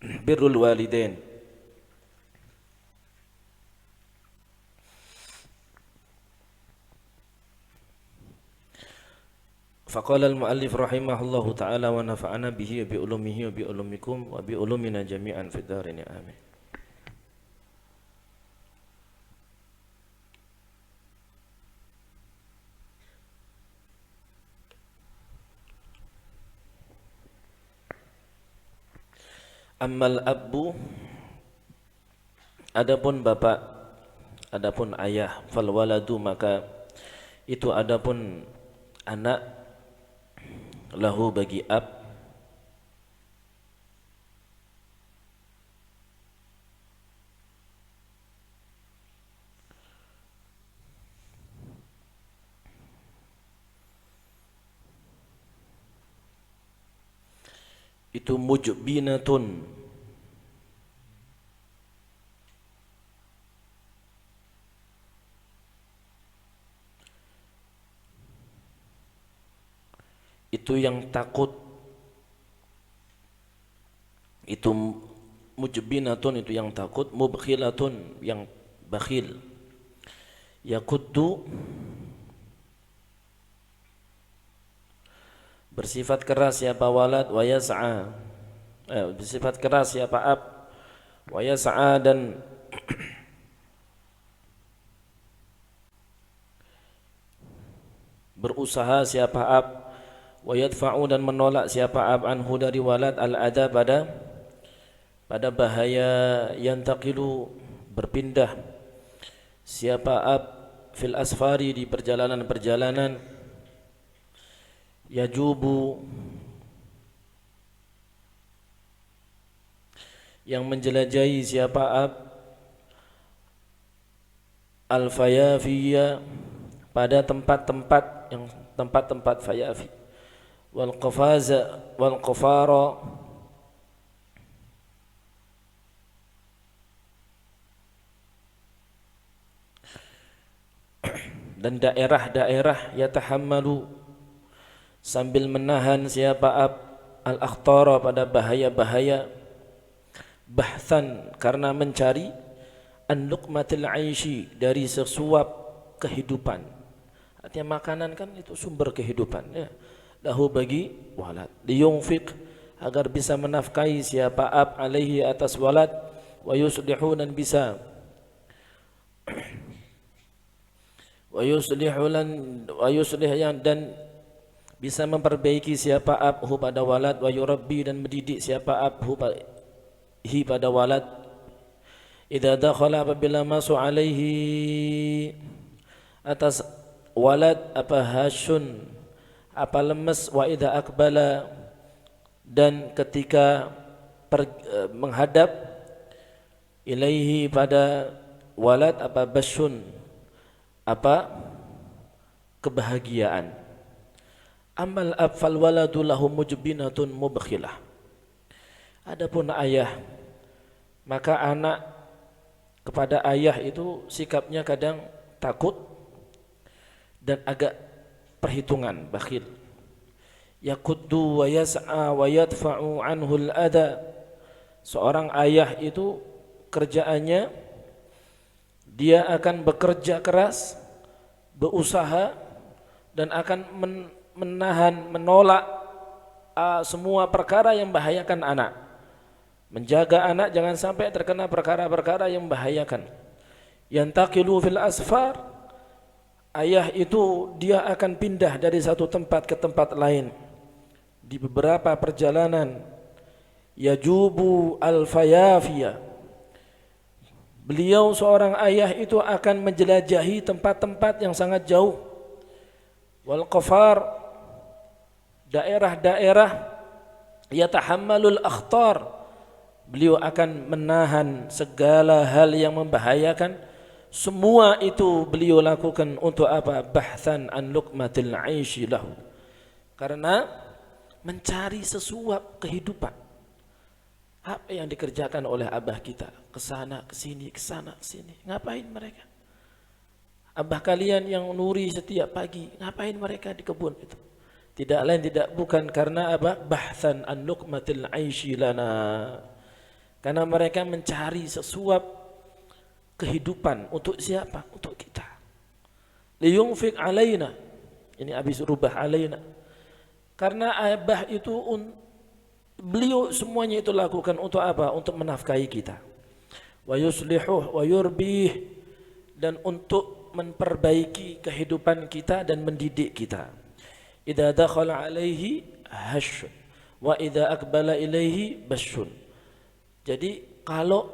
birrul walidain. Faqala al-muallif rahimahullahu ta'ala wa nafa'ana bihi wa bi ulumihi wa bi ulumikum wa bi ulumina jami'an fid dharain amin. Ammal abbu, adapun bapak, adapun ayah, fal waladu, maka itu adapun anak, lahu bagi ab, itu mujbinatun, itu yang takut, itu mujbinatun, itu yang takut, mubkhilatun, yang bakhil, yakuddu, bersifat keras siapa walad, wa yas'a, bersifat keras siapa ab, wa yas'a, dan berusaha siapa ab, wa yadfa'u, dan menolak siapa ab, anhu dari walad, al-adha, pada bahaya, yantaqilu, berpindah siapa ab, fil asfari, di perjalanan-perjalanan, yajubu, yang menjelajahi siapa ab, al-fayafiya, pada tempat-tempat, yang tempat-tempat fayafi, wal qafaza, wal qafara, dan daerah-daerah, yatahammalu, sambil menahan siapa ab, al-akhtara, pada bahaya-bahaya, bahthan, karena mencari, an luqmatil aishi, dari sesuap kehidupan. Artinya makanan kan itu sumber kehidupan ya. Lahu bagi walad, liyunfiq, agar bisa menafkahi siapa ab, alaihi, atas walad, wa yuslihu, dan bisa wa yuslihu, dan bisa memperbaiki siapa ab, hu, pada walad, wa yurabbi, dan mendidik siapa ab, hu, hi, pada walad, idza dakhala, apabila masuk, alaihi, atas walad, apa hasyun, apa lemes, wa idza akbala, dan ketika menghadap, ilaihi, pada walad, apa basyun, apa kebahagiaan. Amal ab fal waladu lahu mujbinatun mubkhilah, adapun ayah, maka anak kepada ayah itu sikapnya kadang takut dan agak perhitungan, bakhil. Yakuddu wa yas'a wa yadfa'u anhul adha, seorang ayah itu kerjaannya dia akan bekerja keras, berusaha, dan akan menahan, menolak semua perkara yang membahayakan anak, menjaga anak jangan sampai terkena perkara-perkara yang membahayakan. Yantaqilu fil asfar, ayah itu dia akan pindah dari satu tempat ke tempat lain di beberapa perjalanan. Yajubu al-fayafiya, beliau seorang ayah itu akan menjelajahi tempat-tempat yang sangat jauh, wal qafar, daerah-daerah, yatahammalul akhtar, beliau akan menahan segala hal yang membahayakan. Semua itu beliau lakukan untuk apa? Bahthan an luqmatil aishi lahu, karena mencari sesuap kehidupan. Apa yang dikerjakan oleh abah kita? Kesana kesini, kesana kesini. Ngapain mereka? Abah kalian yang nuri setiap pagi, ngapain mereka di kebun itu? Tidak lain tidak bukan karena apa? Bahthan an luqmatil aishi lana, Karena mereka mencari sesuap kehidupan untuk siapa? Untuk kita. Liyunfik alaina. Ini habis rubah alaina. Karena abah itu beliau semuanya itu lakukan untuk apa? Untuk menafkahi kita. Wa yuslihuh wa yurbih, dan untuk memperbaiki kehidupan kita dan mendidik kita. Idza dakhala alaihi hasyun wa idza aqbala ilaihi basyun. Jadi kalau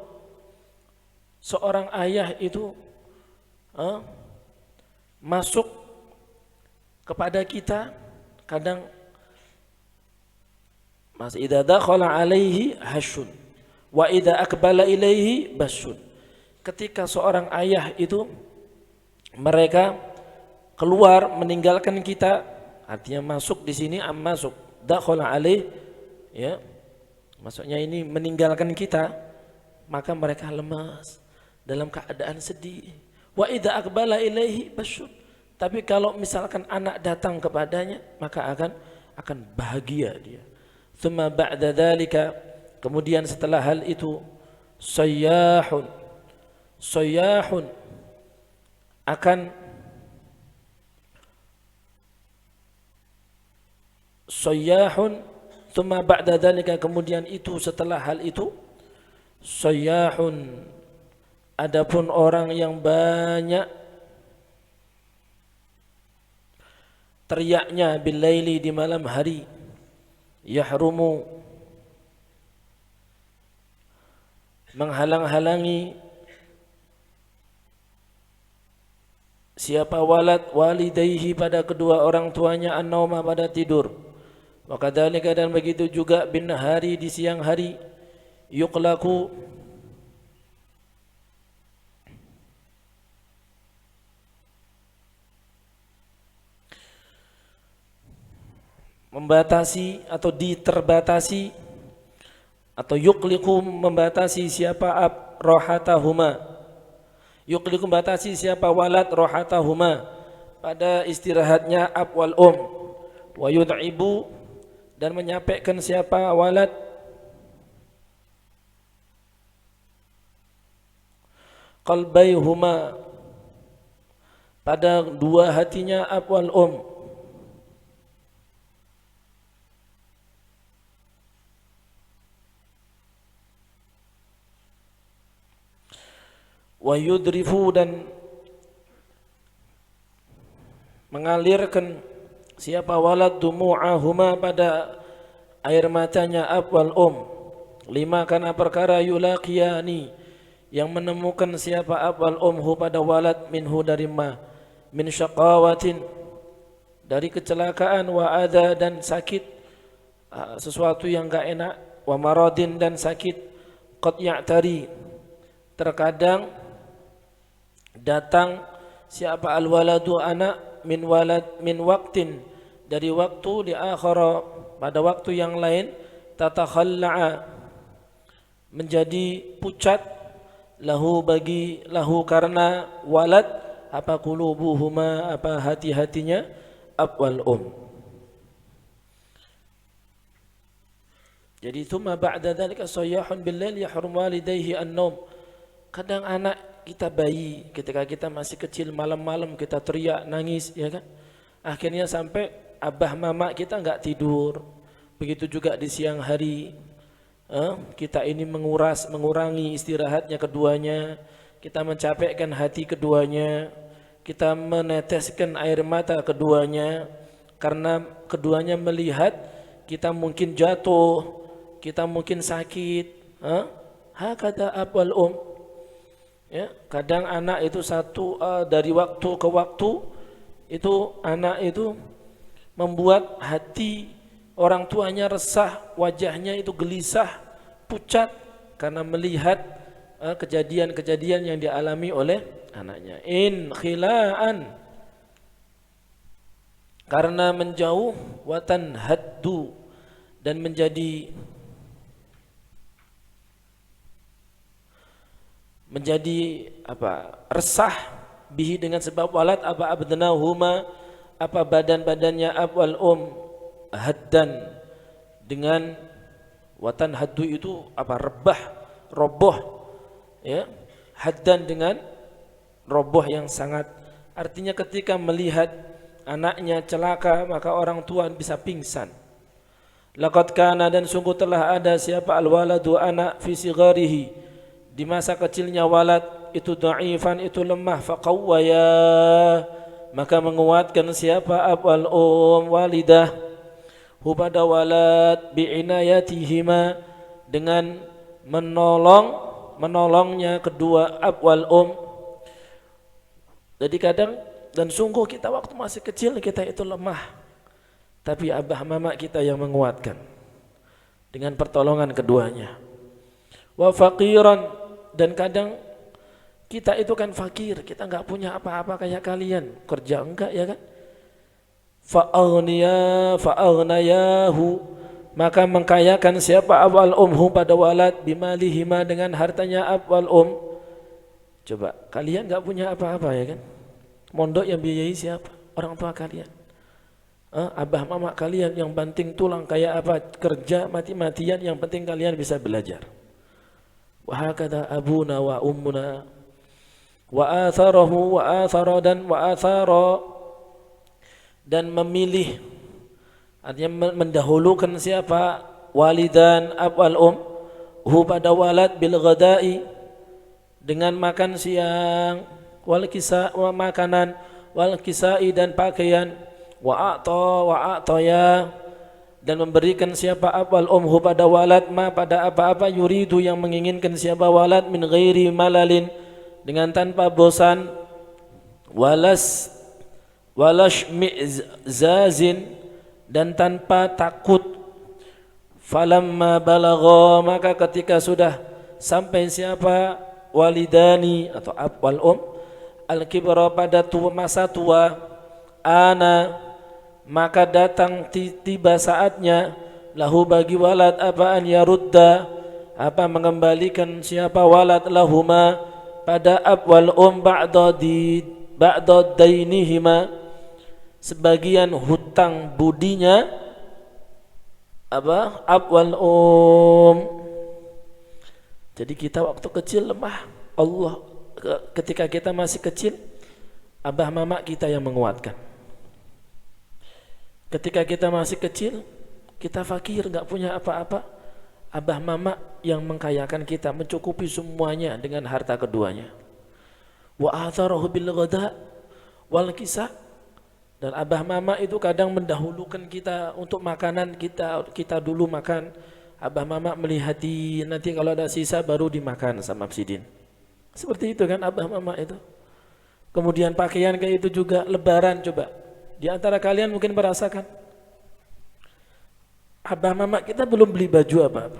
seorang ayah itu masuk kepada kita, kadang idza dakhala alaihi hasyun wa idza aqbala ilaihi basyun. Ketika seorang ayah itu mereka keluar meninggalkan kita, artinya masuk di sini masuk dakhala alaih, ya. Maksudnya ini meninggalkan kita, maka mereka lemas dalam keadaan sedih. Wa idza aqbala ilaihi basyun. Tapi kalau misalkan anak datang kepadanya, maka akan bahagia dia. Thumma ba'da dzalika, kemudian setelah hal itu, sayyahun akan sayyahun. Thumma ba'da dzalika, kemudian itu setelah hal itu, sayyahun, adapun orang yang banyak teriaknya billaili, di malam hari, yahrumu, menghalang-halangi siapa walad walidayhi, pada kedua orang tuanya, an-nauma, pada tidur. Wa kadzalika, dan begitu juga bin nahari, di siang hari, yuqlaku, membatasi atau diterbatasi, atau yuqliqu, membatasi siapa rohatahuma, yuqliqu, membatasi siapa walad rohatahuma, pada istirahatnya ab wal wa yud'ibu, dan menyampaikan siapa walad qalbayhuma, pada dua hatinya ab wal wa yudrifu, dan mengalirkan siapa walad dumu'ahuma, pada air matanya ab wal lima, karena perkara yulaqiyani, yang menemukan siapa ab wal pada walad, minhu, dari min syaqawatin, dari kecelakaan, wa adha, dan sakit, sesuatu yang enggak enak, wa maradin, dan sakit, qad ya'tari, terkadang datang siapa al-waladu, anak, min waktin, dari waktu, di akhara, pada waktu yang lain, tatakhalla'a, menjadi pucat, lahu, karena walad, apa qulubuhuma, apa hati-hatinya, ab wal Jadi thumma ba'da dzalika sayyahun bil-lail yahrum walidayhi an-naum. Kadang anak kita, bayi, ketika kita masih kecil, malam-malam kita teriak, nangis, ya kan? Akhirnya sampai abah mama kita enggak tidur. Begitu juga di siang hari, kita ini mengurangi istirahatnya keduanya, kita mencapekkan hati keduanya, kita meneteskan air mata keduanya, karena keduanya melihat kita mungkin jatuh, kita mungkin sakit. Hakata abwal Ya, kadang anak itu dari waktu ke waktu itu, anak itu membuat hati orang tuanya resah, wajahnya itu gelisah, pucat, karena melihat kejadian-kejadian yang dialami oleh anaknya. Khila'an, karena menjauh, watan haddu, dan menjadi resah, bihi, dengan sebab walad, apa abdanahuma, apa badan-badannya ab wal haddan, dengan watan haddu itu rebah, roboh, ya, haddan dengan roboh yang sangat. Artinya ketika melihat anaknya celaka maka orang tua bisa pingsan. Laqad kana, dan sungguh telah ada siapa al-waladu anak fi sigharihi, di masa kecilnya walad itu dhaifan, itu lemah, faqawwaya, maka menguatkan siapa abal walidah hu pada walad bi'inayatihima, dengan menolongnya kedua abwal Jadi kadang, dan sungguh kita waktu masih kecil kita itu lemah, tapi abah mama kita yang menguatkan dengan pertolongan keduanya. Wa faqiran, dan kadang kita itu kan fakir, kita enggak punya apa-apa kayak kalian, kerja enggak ya kan? Fa'aghnayahu, maka mengkayakan siapa abal pada walad bimalihima, dengan hartanya abal Coba, kalian enggak punya apa-apa ya kan? Mondok yang biayai siapa? Orang tua kalian. Abah mama kalian yang banting tulang kayak apa, kerja mati-matian, yang penting kalian bisa belajar. Wa hakadha abuna wa ummuna wa atharahu wa athara, dan memilih, artinya mendahulukan siapa, walidan abal hu pada walad bil ghadai, dengan makan siang, wal kisa, makanan, wal kisai, dan pakaian, wa a'taya, dan memberikan siapa abal hu pada walad ma pada apa-apa, yuridu yang menginginkan siapa walad, min ghairi malalin, dengan tanpa bosan, walash mi'zazin, dan tanpa takut. Falamma balagha, maka ketika sudah sampai siapa walidani atau abal al-kibra, pada masa tua, maka datang tiba saatnya, lahu bagi walad apa, an yarudda, apa mengembalikan siapa walad, lahuma pada abwal ba'da dainihima, sebagian hutang budinya apa, abwal Jadi kita waktu kecil lemah, Allah ketika kita masih kecil, abah mama kita yang menguatkan. Ketika kita masih kecil, kita fakir, enggak punya apa-apa, abah mama yang mengkayakan kita, mencukupi semuanya dengan harta keduanya. Wa atharahu bil ghada wal kisa, dan abah mama itu kadang mendahulukan kita untuk makanan, kita dulu makan, abah mama melihati, nanti kalau ada sisa baru dimakan sama sidin. Seperti itu kan abah mama itu. Kemudian pakaian kayak itu juga, lebaran coba. Di antara kalian mungkin merasakan, abah mama kita belum beli baju apa-apa,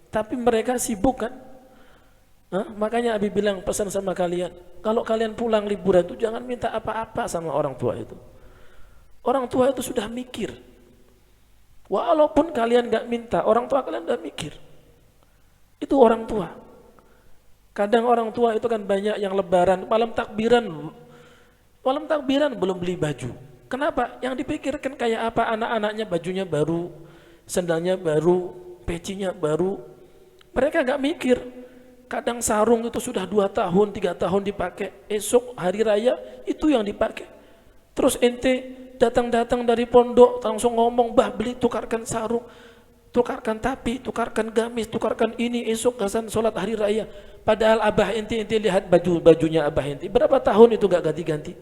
tapi mereka sibuk kan. Makanya Abi bilang, pesan sama kalian, kalau kalian pulang liburan itu jangan minta apa-apa sama orang tua itu. Orang tua itu sudah mikir. Walaupun kalian gak minta, orang tua kalian udah mikir. Itu orang tua. Kadang orang tua itu kan banyak yang lebaran, malam takbiran belum beli baju. Kenapa? Yang dipikirkan kayak apa, anak-anaknya bajunya baru, sandalnya baru, pecinya baru. Mereka gak mikir. Kadang sarung itu sudah 2 tahun, 3 tahun dipakai, esok hari raya itu yang dipakai. Terus ente datang dari pondok langsung ngomong, bah beli, tukarkan sarung, tukarkan tapi, tukarkan gamis, tukarkan ini, esok gasan sholat hari raya. Padahal abah ente lihat bajunya abah ente, berapa tahun itu gak ganti-ganti?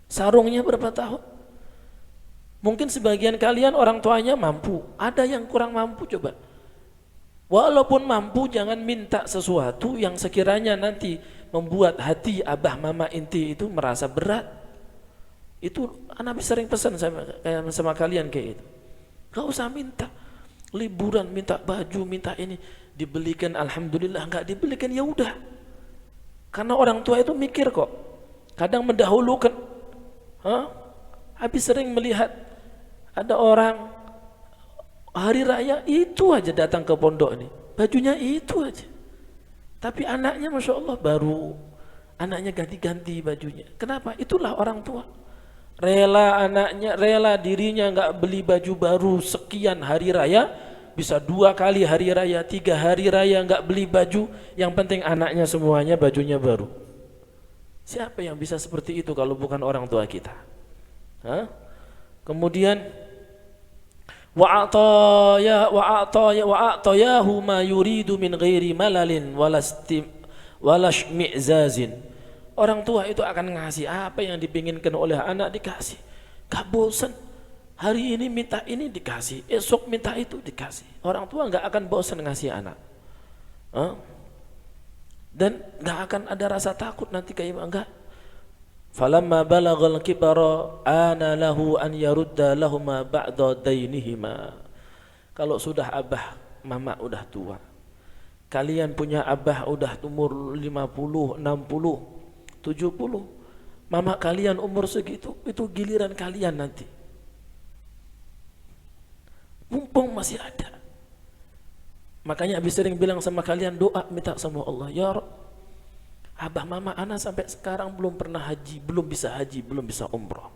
Sarungnya berapa tahun? Mungkin sebagian kalian orang tuanya mampu, ada yang kurang mampu. Coba, walaupun mampu jangan minta sesuatu yang sekiranya nanti membuat hati abah mama inti itu merasa berat. Itu anak sering pesan sama kalian kayak itu. Gak usah minta liburan, minta baju, minta ini, dibelikan alhamdulillah, enggak dibelikan ya udah. Karena orang tua itu mikir kok, kadang mendahulukan. Habis sering melihat ada orang hari raya itu aja datang ke pondok ini, bajunya itu aja. Tapi anaknya Masya Allah baru, anaknya ganti-ganti bajunya. Kenapa? Itulah orang tua. Rela anaknya, rela dirinya nggak beli baju baru sekian hari raya, bisa 2 kali hari raya, 3 hari raya nggak beli baju, yang penting anaknya semuanya bajunya baru. Siapa yang bisa seperti itu kalau bukan orang tua kita? Hah? Kemudian wa'atayahu ma yuridu min ghairi malalin walashmi'zazin. Orang tua itu akan ngasih apa yang dipinginkan oleh anak, dikasih. Gak bosan. Hari ini minta ini dikasih, esok minta itu dikasih. Orang tua nggak akan bosan ngasih anak, dan nggak akan ada rasa takut nanti kayak enggak. Falamma balagal kibara ana lahu an yarudda lahuma ba'da dainihima. Kalau sudah abah mama udah tua, kalian punya abah udah umur 50, 60, 70, mama kalian umur segitu, itu giliran kalian nanti. Mumpung masih ada. Makanya Abi sering bilang sama kalian, doa minta sama Allah, ya Rabb, abah mama ana sampai sekarang belum pernah haji, belum bisa haji, belum bisa umrah.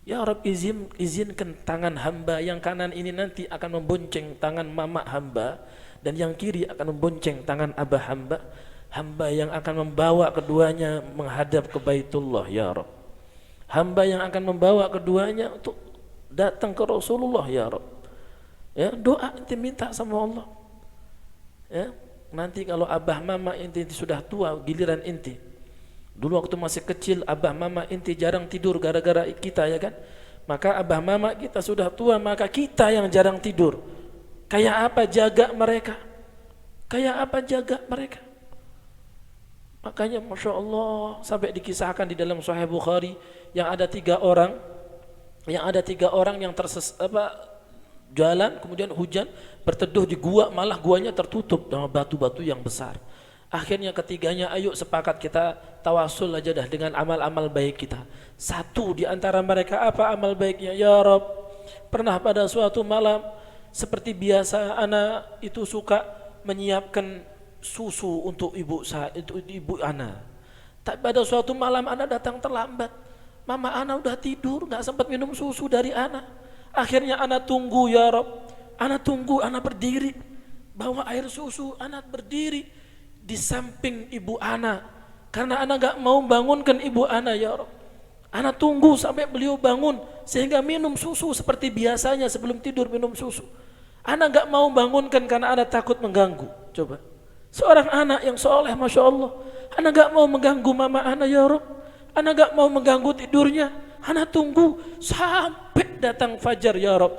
Ya Rabb, izinkan tangan hamba yang kanan ini nanti akan membonceng tangan mama hamba, dan yang kiri akan membonceng tangan abah hamba, hamba yang akan membawa keduanya menghadap ke Baitullah, ya Rabb. Hamba yang akan membawa keduanya untuk datang ke Rasulullah, ya Rabb. Ya, doa inti minta sama Allah. Ya, nanti kalau abah mama inti sudah tua, giliran inti. Dulu waktu masih kecil abah mama inti jarang tidur gara-gara kita, ya kan? Maka abah mama kita sudah tua, maka kita yang jarang tidur. Kayak apa jaga mereka? Kayak apa jaga mereka? Makanya Masya Allah sampai dikisahkan di dalam Sahih Bukhari yang ada 3 orang yang jalan, kemudian hujan, berteduh di gua, malah guanya tertutup dengan batu-batu yang besar. Akhirnya ketiganya, ayo sepakat kita tawasul aja dah dengan amal-amal baik kita. Satu di antara mereka, apa amal baiknya? Ya Rabb, pernah pada suatu malam seperti biasa anak itu suka menyiapkan susu untuk ibu anak. Tapi pada suatu malam anak datang terlambat. Mama anak udah tidur, nggak sempat minum susu dari anak. Akhirnya anak tunggu, ya Rabb. Anak tunggu, anak berdiri, bawa air susu, anak berdiri di samping ibu anak, karena anak gak mau bangunkan ibu anak, ya Rabb. Anak tunggu sampai beliau bangun sehingga minum susu seperti biasanya sebelum tidur minum susu. Anak gak mau bangunkan karena anak takut mengganggu. Coba, seorang anak yang soleh, Masya Allah, anak gak mau mengganggu mama anak, ya Rabb. Anak gak mau mengganggu tidurnya. Anak tunggu sampai datang fajar, ya Rabb.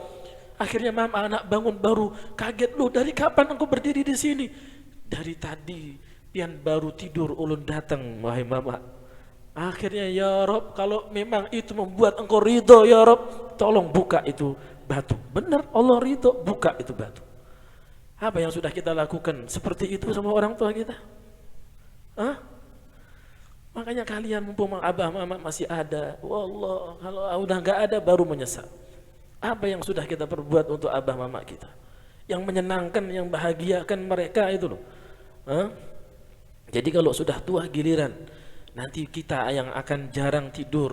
Akhirnya mama anak bangun baru kaget, loh dari kapan aku berdiri di sini? Dari tadi pian baru tidur ulun datang, wahai mama. Akhirnya, ya Rabb, kalau memang itu membuat engkau ridho, ya Rabb, tolong buka itu batu. Benar, Allah ridho, buka itu batu. Apa yang sudah kita lakukan seperti itu sama orang tua kita? Hah? Makanya kalian mumpung abah mama masih ada, wallah, kalau udah nggak ada baru menyesal. Apa yang sudah kita perbuat untuk abah mama kita, yang menyenangkan, yang bahagiakan mereka itu loh. Jadi kalau sudah tua giliran, nanti kita yang akan jarang tidur,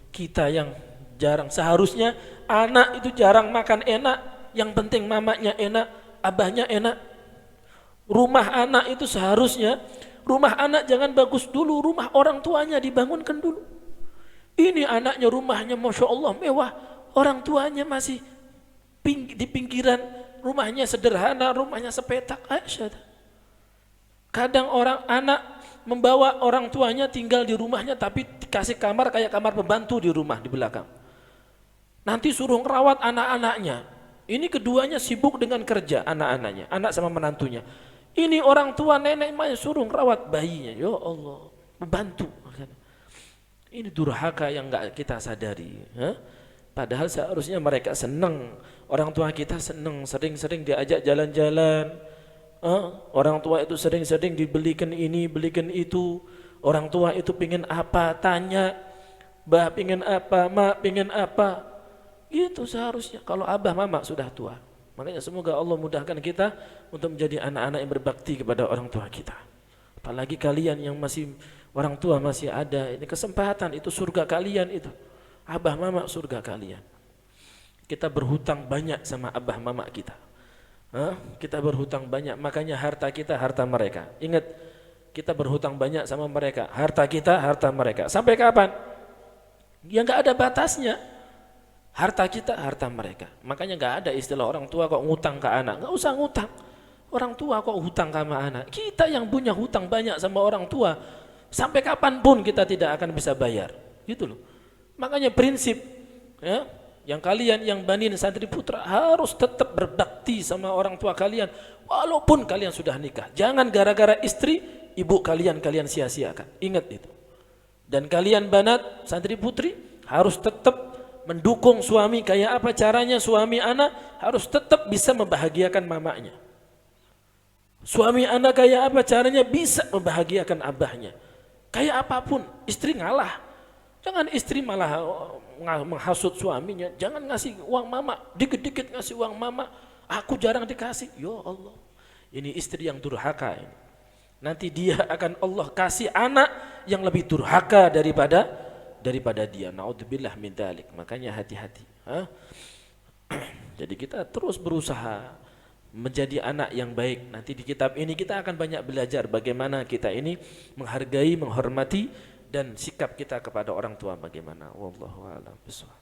kita yang jarang. Seharusnya anak itu jarang makan enak, yang penting mamanya enak, abahnya enak. Rumah anak itu seharusnya, rumah anak jangan bagus dulu, rumah orang tuanya dibangunkan dulu. Ini anaknya rumahnya Masya Allah mewah, orang tuanya masih di pinggiran, rumahnya sederhana, rumahnya sepetak. Aisyah. Kadang orang anak membawa orang tuanya tinggal di rumahnya, tapi dikasih kamar kayak kamar pembantu di rumah di belakang. Nanti suruh ngerawat anak-anaknya. Ini keduanya sibuk dengan kerja, anak-anaknya, anak sama menantunya. Ini orang tua nenek suruh ngerawat bayinya, ya Allah, membantu. Ini durhaka yang enggak kita sadari. Padahal seharusnya mereka senang, orang tua kita senang, sering-sering diajak jalan-jalan. Orang tua itu sering-sering dibelikan ini, belikan itu. Orang tua itu pingin apa, tanya, bah pingin apa, mak pingin apa. Itu seharusnya kalau abah mama sudah tua. Makanya semoga Allah mudahkan kita untuk menjadi anak-anak yang berbakti kepada orang tua kita. Apalagi kalian yang masih orang tua masih ada, ini kesempatan, itu surga kalian itu. Abah mama surga kalian. Kita berhutang banyak sama abah mama kita. Kita berhutang banyak, makanya harta kita harta mereka. Ingat, kita berhutang banyak sama mereka, harta kita harta mereka. Sampai kapan? Ya nggak ada batasnya. Harta kita harta mereka. Makanya nggak ada istilah orang tua kok ngutang ke anak. Nggak usah ngutang. Orang tua kok hutang sama anak. Kita yang punya hutang banyak sama orang tua, sampai kapanpun kita tidak akan bisa bayar. Gitu loh. Makanya prinsip ya, yang kalian yang banin santri putra harus tetap berbakti sama orang tua kalian walaupun kalian sudah nikah. Jangan gara-gara istri ibu kalian sia-siakan. Ingat itu. Dan kalian banat santri putri harus tetap mendukung suami. Kayak apa caranya suami anak harus tetap bisa membahagiakan mamanya. Suami anak kayak apa caranya bisa membahagiakan abahnya. Kayak apapun, istri ngalah. Jangan istri malah menghasut suaminya. Jangan ngasih uang mama, dikit-dikit ngasih uang mama. Aku jarang dikasih. Ya Allah, ini istri yang durhaka ini. Nanti dia akan Allah kasih anak yang lebih durhaka daripada dia. Naudzubillah min dzalik. Makanya hati-hati. Jadi kita terus berusaha menjadi anak yang baik. Nanti di kitab ini kita akan banyak belajar bagaimana kita ini menghargai, menghormati dan sikap kita kepada orang tua bagaimana. Wallahu a'lam bishawab.